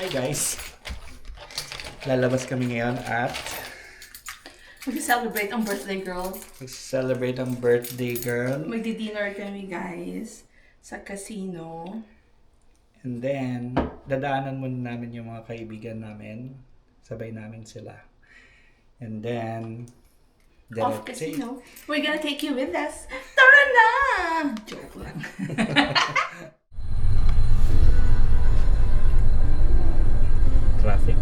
Hi guys! Lalabas kami ngayon at Mag-celebrate ang birthday girl. celebrate ang birthday girl. Magdi-dinner kami guys sa casino. And then, dadaanan muna namin yung mga kaibigan namin. Sabay namin sila. And then, Off casino. We're gonna take you with us. Tara na! Joke lang. Traffic.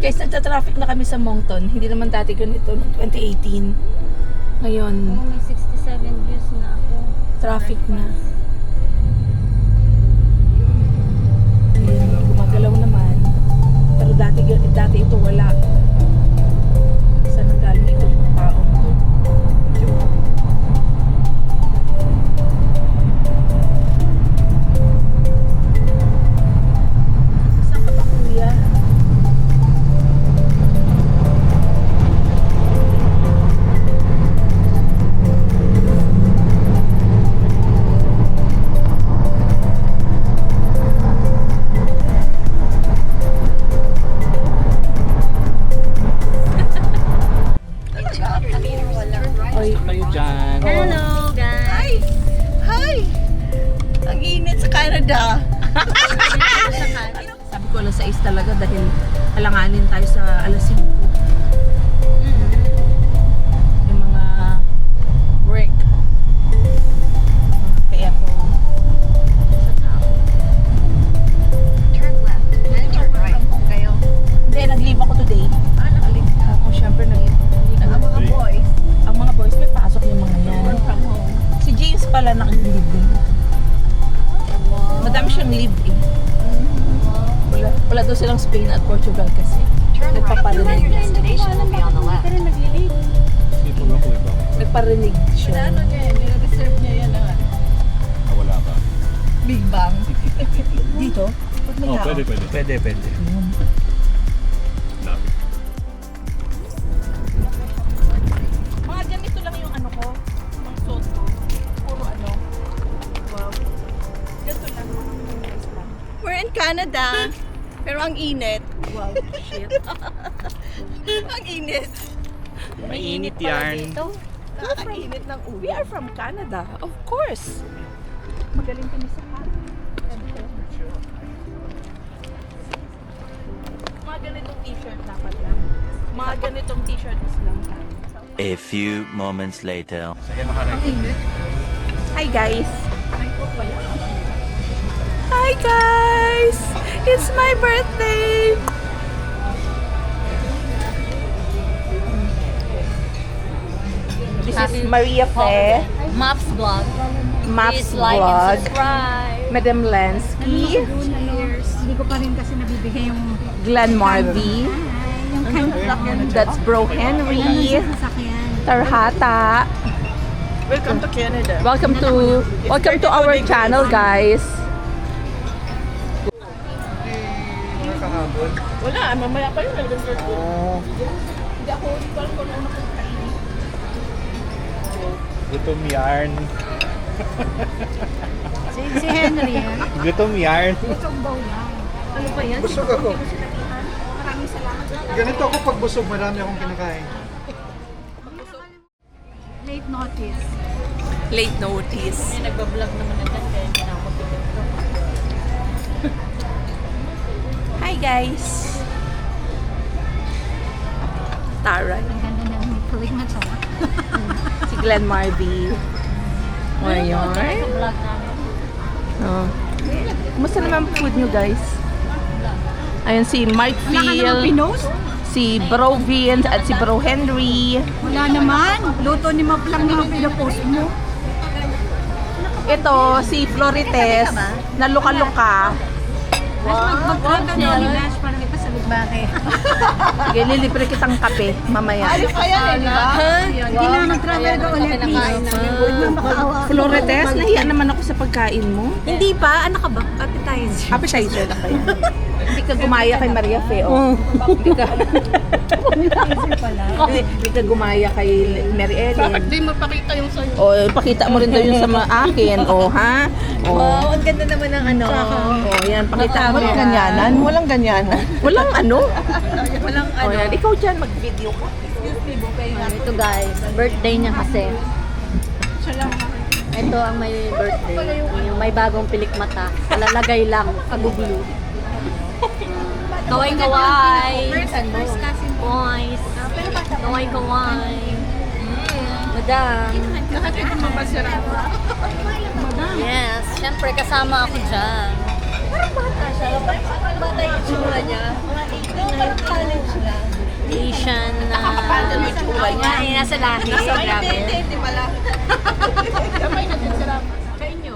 Guys, nagta-traffic na kami sa Moncton. Hindi naman dati ganito noong 2018. Ngayon, May 67 views na ako. traffic na. Ayun, gumagalaw naman. Pero dati ito wala. Saan ang galing itong taong to? Saan ka ba, kuya? Oy, Kayo dyan. Hello guys! hi! Ang init sa Canada. Sabi ko alas 6 talaga dahil alanganin tayo sa alas 5. Yung mga work. Kaya po sa tao. Turn left, then turn right. Kayo? Hindi, nag-leave ako today. Nag-leave ako, syempre nag-leave. Ang mga boys, may pasok yung mga yan. Si James pala nag-leave din. Madami siyang leave eh. Wala daw silang Spain at Portugal kasi. Turn right, then Nagpaparinig. your destination will be on the left. Dito na po iba. Nagparinig siya. Nire-reserve niya yan ang Wala ba? Big Bang. Dito? Ba't may tao? Pwede. Lapit. Mga ganito lang yung ano ko. Mga suot ko. Puro ano. Wow. Ganito lang. We're in Canada, pero ang init. Wow, shit. Ang init. Mainit yan. Ang init ng ulo. We are from Canada, of course. Magaling kami sa Canada. Mga ganitong t-shirt dapat lang. Mga ganitong t-shirt is lang tayo. A few moments later. Hi guys! Hi guys! It's my birthday! This is Maria Fe, Maps vlog. Maps Please like and Vlog, subscribe. Madam Lansky, Hindi ko pa rin kasi nabibigay yung Glenn Marvy, yung kind that's Bro Henry, sasakyan. Tarhata. Welcome to Canada. Welcome to our channel, guys. Wala, mamaya pa yun. Hindi ako parang kung ano kung kainin. Gutom yarn. Si Henry, Gutom yarn. itong bow lang. Ano ba yan? Busog ako. Maraming salamat. Ganito ako pag busog, marami akong kinakain. Late notice. Late notice. Nagbablog naman agad kaya hindi na ako titiktok. Hi, guys. Tara. Ang ganda ng tuwing na to. Si Glenn Marvy. Ngayon. Vlog namin. Oh. Kumusta naman ang food nyo, guys? Ayun si Mark Wala ka naman Phil, pinost? si Bro Vince, at si Bro Henry. Wala naman. Luto ni Map lang naman pinapost mo. Ito, si Florites, na luka-luka. Mag-vlog ka na ni Nash para may pasagot bakit. Sige, lilibre kitang kape mamaya. Kaya di ba? Hindi na mag-travel ka ulit, please. Huwag na makaawa. Florites, nahiya naman ako sa pagkain mo. Hindi pa. Ano ka ba? Appetizer. Appetizer na kaya. Hindi ka gumaya kay Maria Fe, oh. Hindi ka. Hindi ka gumaya kay Mary Ellen. Di mo pakita yung sa'yo. O, pakita mo rin daw yung sa mga akin, o ha? Wow, ang ganda naman ng ano. Oh, yan, pakita mo. Walang ganyanan. Walang ganyanan. Walang ano? Walang ano. Yan. Ikaw dyan, mag-video ka. Ito guys, birthday niya kasi. Ito ang may birthday. Yung may bagong pilik mata. Lalagay lang, kaguglo. Kaway-kaway. Boys. Kaway-kaway. Madam. Yes, syempre kasama ako dyan. Parang bata yung tsura niya. Parang college lang. Asian na... Nakakapagod yung tsura niya. Ay, nasa lahi. Grabe. Hindi pala. Kamay na din sila. Sa inyo.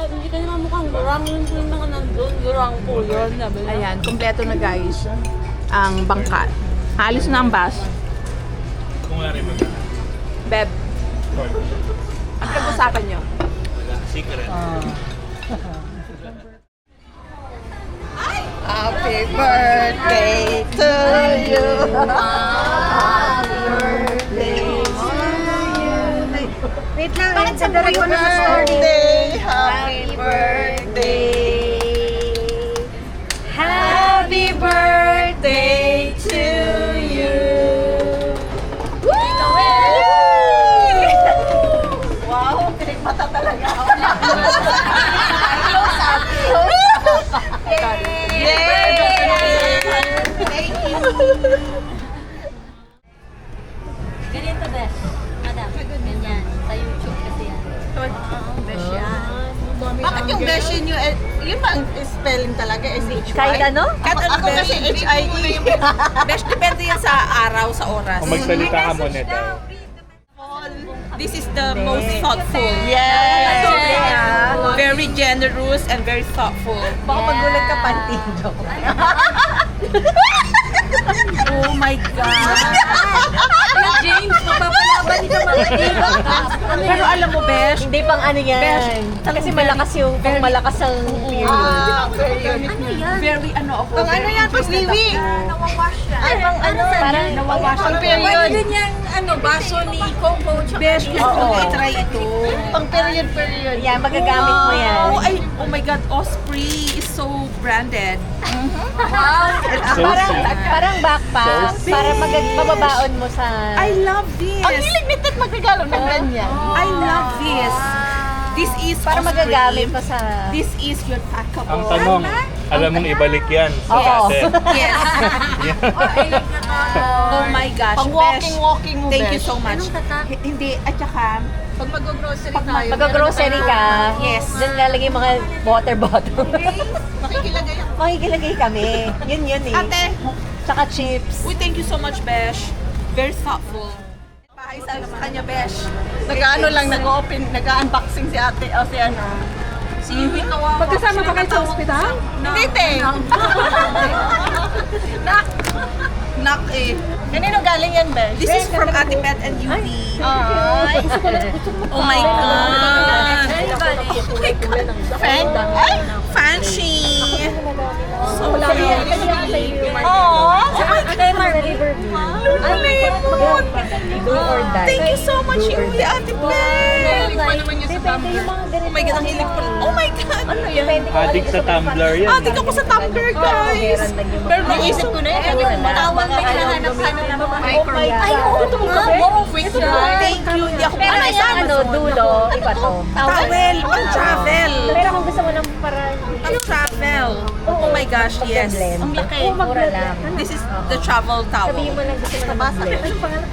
Hindi ka naman mukhang gurang. Hindi naman nandun. Gurang po yun. Ayan, kompleto na guys ang bangka. Halos na ang bus. Kung nga rin Beb, ang pag-usapan nyo? secret. Happy birthday to you. Happy birthday to you. Wait lang. Bakit sa buhay ko na birthday? Happy birthday. Happy birthday to you. Wow, pinagmata talaga. Close up. Ganito, Besh. Madam, ganyan. Sa YouTube kasi yan. Bakit yung beshi nyo, yun ba ang spelling talaga? S-H-Y? Kahit ano? Ako kasi H-I-E. Besh, depende yan sa araw, sa oras. Kung magsalita ka mo nito. This is the most thoughtful. Yes! Very generous and very thoughtful. Baka magulat ka pantindo. Oh my God! James, mapapalaban dito mga iba. Pero alam mo, Besh, Hindi pang ano yan. Besh, Kasi malakas yung, pang malakas ang very ano ako. Pang ano yan? Pang wiwi. Ay, pang ano? Parang nawawash. Pang period. baso ni Coco. Besh, gusto ko i-try ito. Pang period. Yan, magagamit mo yan. Oh, ay, oh my God, Osprey is so branded. Parang backpack. Para mababaon mo sa... I love this. Ang limited magregalo ng ganyan. I love this. This is Para Osprey. magagamit mo sa... This is your packable. Ang tanong, alam mong ibalik yan sa Oo. dati. Yes. Oh my gosh, Pang Besh. walking mo, Thank you Besh. so much. Hindi, at saka, Pag mag-grocery Pag-grocery ka, Yes. dyan lalagay mga water bottle. makikilagay ako. Makikilagay kami. Yun eh. ate, Tsaka chips. we thank you so much, Besh. Very thoughtful. Pahay sa kanya, Besh. Nag-ano lang, nag-unboxing si ate, o si ano. Si Yui kawawa. Magkasama pa kayo sa ospital? Hindi, te. Nak eh. Kanino galing yan, Besh? This is from Ate Pet and Yui. Ay. Oh my God. Friend? Ay. Fancy. So Aww. Thank you so much, Yui, Ate Pet. Oh my God, ang hilig ko. Oh my God. Addict sa Tumblr yan. Adik ako sa Tumblr, guys. Pero naisip ko na yun. Tawag may hinahanap-hanap na mga microwave. Ay, oo, ito nga. Thank you. Hindi ako Pero yung ano, dulo, iba to. Towel. Pang travel. Pero kung gusto mo ng parang Pang travel. Oh my gosh, yes. Ang laki. Mura lang. This is the travel towel. Sabihin mo lang gusto mo ng blend.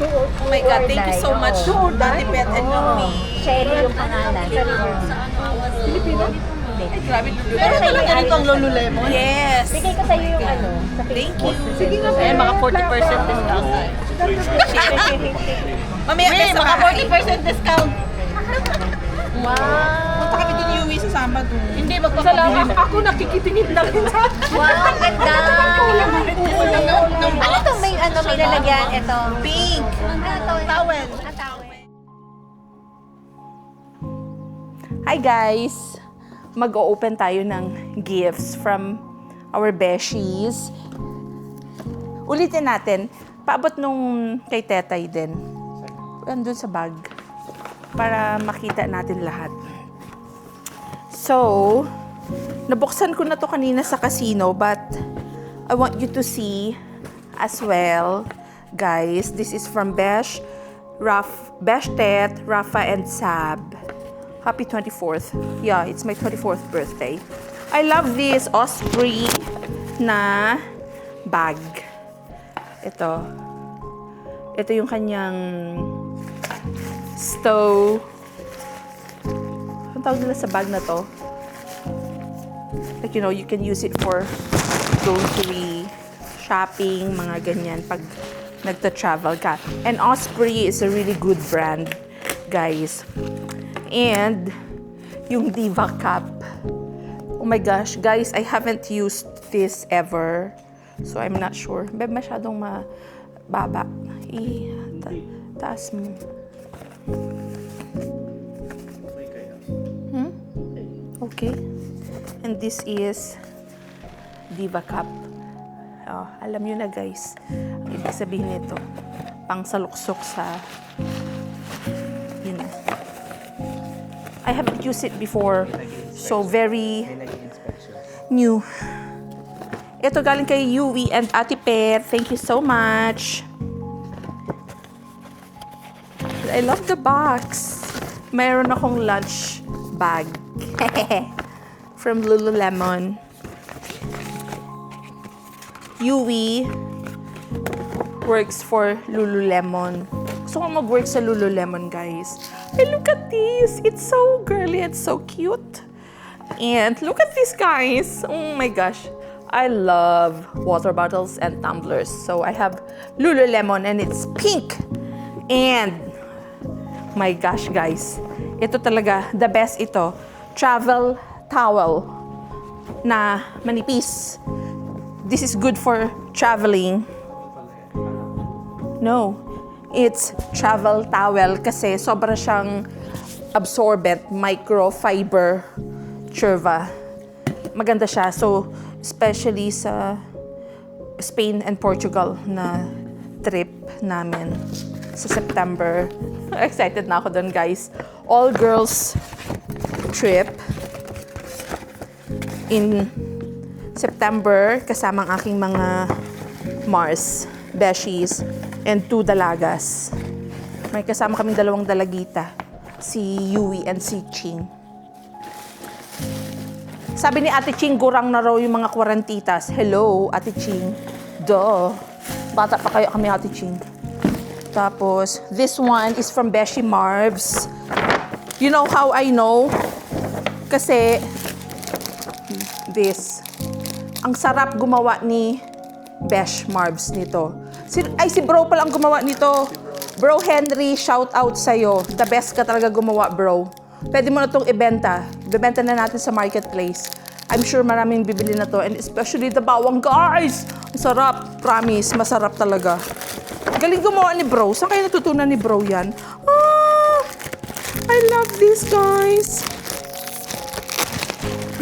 Oh my God, thank you so much, Ate Pet and Yumi. Sherry yung pangalan. Filipino? Hindi. Grabe, Pero may ganito ang Lululemon. Yes. Bigay ko sa'yo yung ano, sa Thank Facebook. you. Sige nga, Eh, mga 40% discount. Mamaya, May best mga bahay. 40% discount. Punta kami din Yui sa Sabado. Hindi, magpapabili. Ako nakikitingin lang. Wow, ang ganda! Ano to? May ano, may lalagyan. Ito. Pink. Ano to? Towel. Ah, towel. Hi guys! Mag-o-open tayo ng gifts from our beshies. Ulitin natin, paabot nung kay Tetay din. Andun sa bag. Para makita natin lahat. So, nabuksan ko na to kanina sa casino, but I want you to see as well, guys. This is from Besh, Tet, Rafa, and Sab. Happy 24th. Yeah, it's my 24th birthday. I love this Osprey na bag. Ito. Ito yung kanyang stow. Ang tawag nila sa bag na to? Like, you know, you can use it for grocery, shopping, mga ganyan, pag nagta-travel ka. And Osprey is a really good brand, guys. And yung Diva Cup. Oh my gosh, guys, I haven't used this ever. So I'm not sure. Masyadong mababa. Taas mo. Okay. And this is Diva Cup. Oh, alam nyo na guys. Ang ibig sabihin nito, pang saluksok sa yun. I haven't used it before. So very new. Ito galing kay Yui and Ate Per. Thank you so much. I love the box. Mayroon akong lunch bag. From Lululemon. Yui works for Lululemon. Gusto ko mag-work sa Lululemon, guys. Hey, look at this. It's so girly and so cute. And look at this, guys. Oh my gosh. I love water bottles and tumblers. So I have Lululemon and it's pink. And my gosh, guys. Ito talaga, the best ito. Travel towel na manipis. This is good for traveling. No, it's travel towel kasi sobra siyang absorbent, microfiber, churva. Maganda siya. So, especially sa Spain and Portugal na trip namin sa September. Excited na ako doon, guys. All girls trip in September kasama ang aking mga Mars, Beshies, and 2 dalagas. May kasama kaming 2 dalagita, si Yui and si Ching. Sabi ni Ate Ching, gurang na raw yung mga kwarantitas. Hello, Ate Ching. Duh. Bata pa kayo kami, Ate Ching. Tapos, this one is from Beshi Marvs. You know how I know? Kasi, this. Ang sarap gumawa ni Besh Marvs nito. Si Bro pala ang gumawa nito. Bro Henry, shout out sa'yo. The best ka talaga gumawa, bro. Pwede mo na itong ibenta. Ibenta na natin sa marketplace. I'm sure maraming bibili na to. And especially the bawang, guys! Ang sarap. Promise, masarap talaga. Galing gumawa ni Bro. Saan kayo natutunan ni Bro yan? Ah! I love this, guys.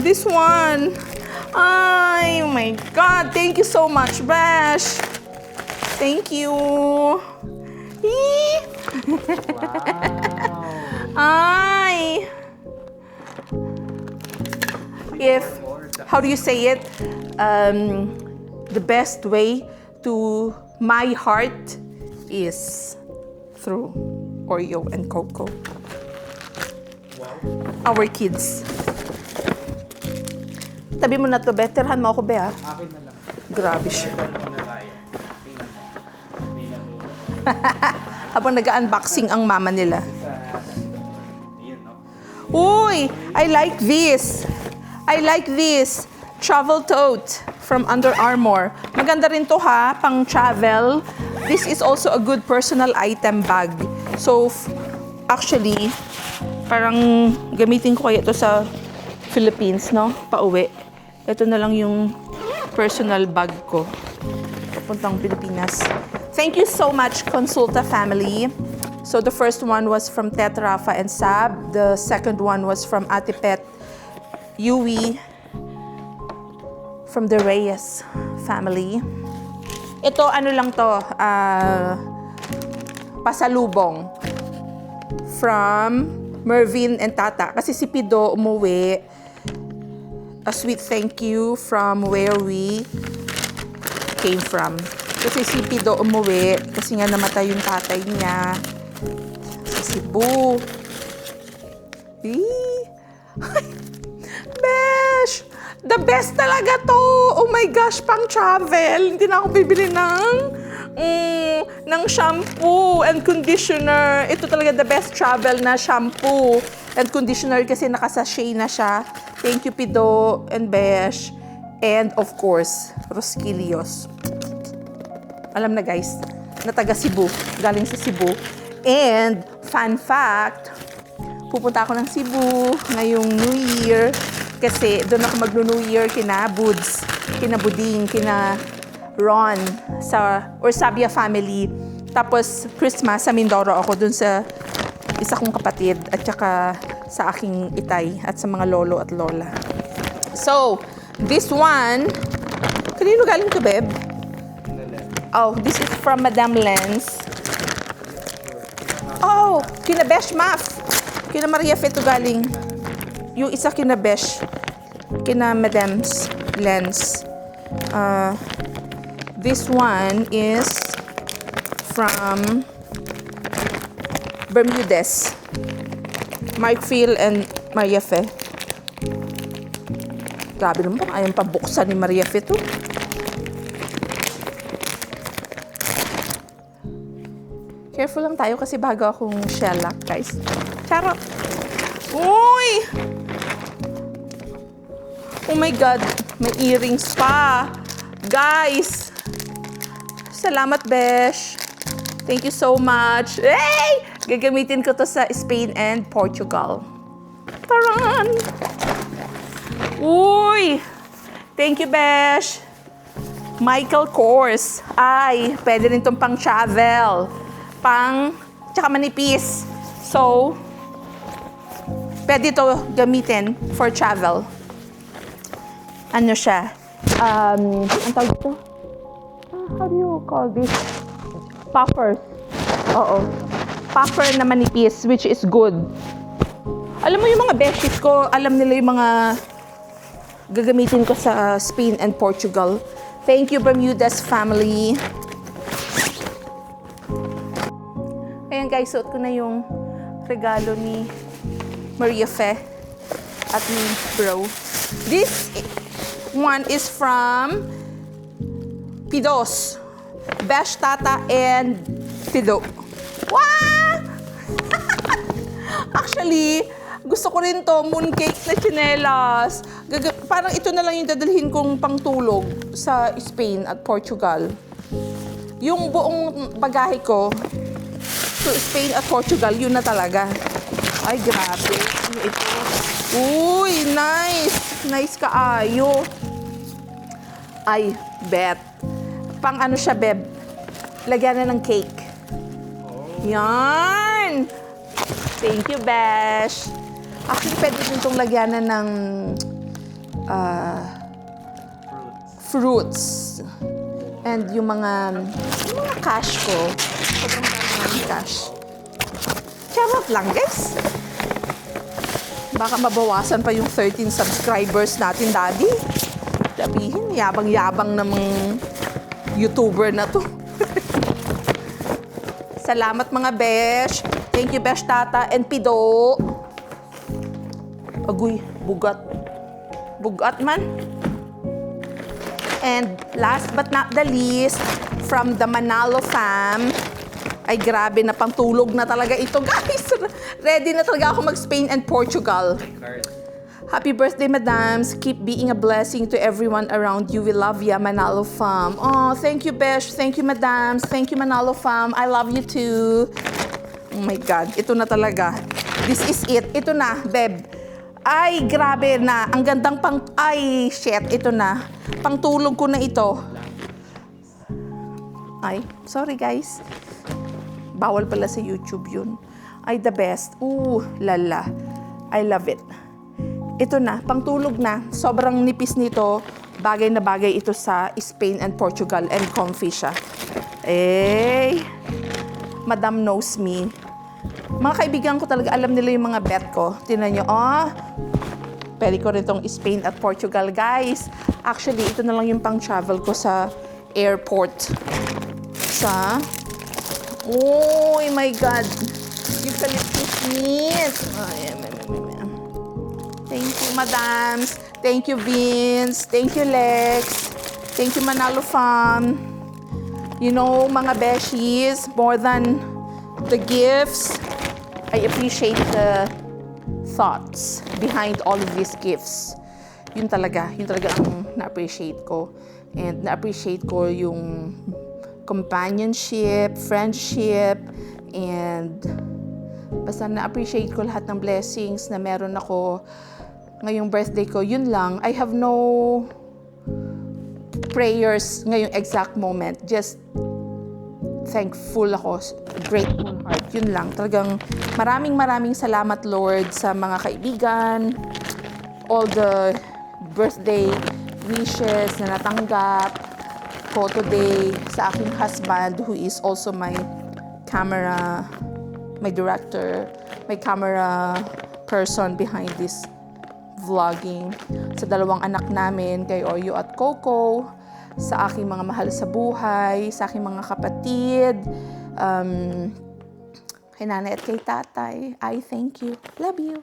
This one. Ay, oh my God. Thank you so much, Bash. Thank you. Ay. How do you say it? The best way to my heart is through Oreo and Coco. Our kids. Tabi mo na to, be. Tirhan mo ako, be, ha? Akin na lang. Grabe siya. Ito na tayo. Habang nag-unboxing ang mama nila. Ayan, no? Uy! I like this. I like this. Travel tote from Under Armour. Maganda rin to, ha? Pang travel. This is also a good personal item bag. So, actually, parang gamitin ko kaya to sa Philippines, no? Pauwi. Ito na lang yung personal bag ko. Papuntang Pilipinas. Thank you so much, Consulta family. So the first one was from Tet Rafa and Sab. The second one was from Ate Pet, Yui, from the Reyes family. Ito, ano lang to, pasalubong from Mervin and Tata. Kasi si Pido umuwi. A sweet thank you from where we came from. Kasi si Pido umuwi kasi nga namatay yung tatay niya sa Cebu. Besh! The best talaga to! Oh my gosh, pang travel! Hindi na ako bibili ng shampoo and conditioner. Ito talaga the best travel na shampoo and conditioner kasi nakasachet na siya. Thank you, Pido and Besh. And of course, Rosquillos. Alam na guys, na taga Cebu. Galing sa Cebu. And, fun fact, pupunta ako ng Cebu ngayong New Year kasi doon ako mag-New Year kina Buds, kina Buding, kina Ron, or Sabia family. Tapos, Christmas sa Mindoro ako doon sa isa kong kapatid at saka sa aking itay at sa mga lolo at lola. So, this one, kanino galing to, Beb? Oh, this is from Madame Lens. Oh, kina Besh Maf. Kina Maria Feto galing. Yung isa kina Besh. Kina Madame's Lens. This one is from Bermudez. Mark Phil and Maria Fe. Grabe naman, ayaw pabuksan ni Maria Fe to. Careful lang tayo kasi bago akong shellac, guys. Charot! Uy! Oh my God! May earrings pa! Guys! Salamat, Besh! Thank you so much! Hey! Gagamitin ko to sa Spain and Portugal. Taran! Uy! Thank you, Besh! Michael Kors. Ay, pwede rin itong pang travel. Tsaka manipis. So, pwede ito gamitin for travel. Ano siya? Ang tawag ito? How do you call this? Puffers. Oo. Puffer na manipis, which is good. Alam mo yung mga beshies ko, alam nila yung mga gagamitin ko sa Spain and Portugal. Thank you, Bermudez family. Ayan guys, suot ko na yung regalo ni Maria Fe at ni Bro. This one is from Pidos. Besh, Tata, and Pido. Wow! Actually, gusto ko rin to, mooncake na tsinelas. Parang ito na lang yung dadalhin kong pangtulog sa Spain at Portugal. Yung buong bagahe ko, to Spain at Portugal, yun na talaga. Ay, grabe. Ano ito? Uy, nice! Nice kaayo. Ay, bet. Pang ano siya, Beb? Lagyan na ng cake. Yan! Thank you, Besh. Actually, pwede din itong lagyan na ng fruits. And yung mga cash ko. Sobrang dami cash. Charot lang, guys. Baka mabawasan pa yung 13 subscribers natin, Daddy. Sabihin, yabang-yabang namang YouTuber na to. Salamat mga Besh. Thank you, Besh, Tata, and Pido. Agoy, bugat. Bugat man. And last but not the least, from the Manalo fam. Ay, grabe na pangtulog na talaga ito, guys. Ready na talaga ako mag-Spain and Portugal. Happy birthday, madams. Keep being a blessing to everyone around you. We love ya, Manalo fam. Oh, thank you, Besh. Thank you, madams. Thank you, Manalo fam. I love you too. Oh my God, ito na talaga. This is it. Ito na, Beb. Ay, grabe na. Ang gandang ay, shit. Ito na. Pangtulog ko na ito. Ay, sorry guys. bawal pala sa YouTube yun, ay the best. Ooh, lala. I love it. Ito na, pangtulog na. Sobrang nipis nito. Bagay na bagay ito sa Spain and Portugal and comfy siya. Eh, Madam knows me. Mga kaibigan ko talaga, alam nila yung mga bet ko. Tingnan nyo, pwede ko rin itong Spain at Portugal, guys. Actually, ito na lang yung pang-travel ko sa airport. Oh my God! Eucalyptus meat! Thank you, madams. Thank you, Vince. Thank you, Lex. Thank you, Manalo Farm. You know, mga beshies, more than the gifts, I appreciate the thoughts behind all of these gifts. Yun talaga ang na-appreciate ko. And na-appreciate ko yung companionship, friendship, and basta na-appreciate ko lahat ng blessings na meron ako ngayong birthday ko. Yun lang. I have no prayers ngayong exact moment. Just thankful ako. Grateful heart. Yun lang. Talagang maraming salamat, Lord, sa mga kaibigan, all the birthday wishes na natanggap ko today, sa aking husband who is also my camera, my director, my camera person behind this vlogging, sa dalawang anak namin, kay Oyo at Coco, sa aking mga mahal sa buhay, sa aking mga kapatid, kay nanay at kay tatay. I thank you. Love you.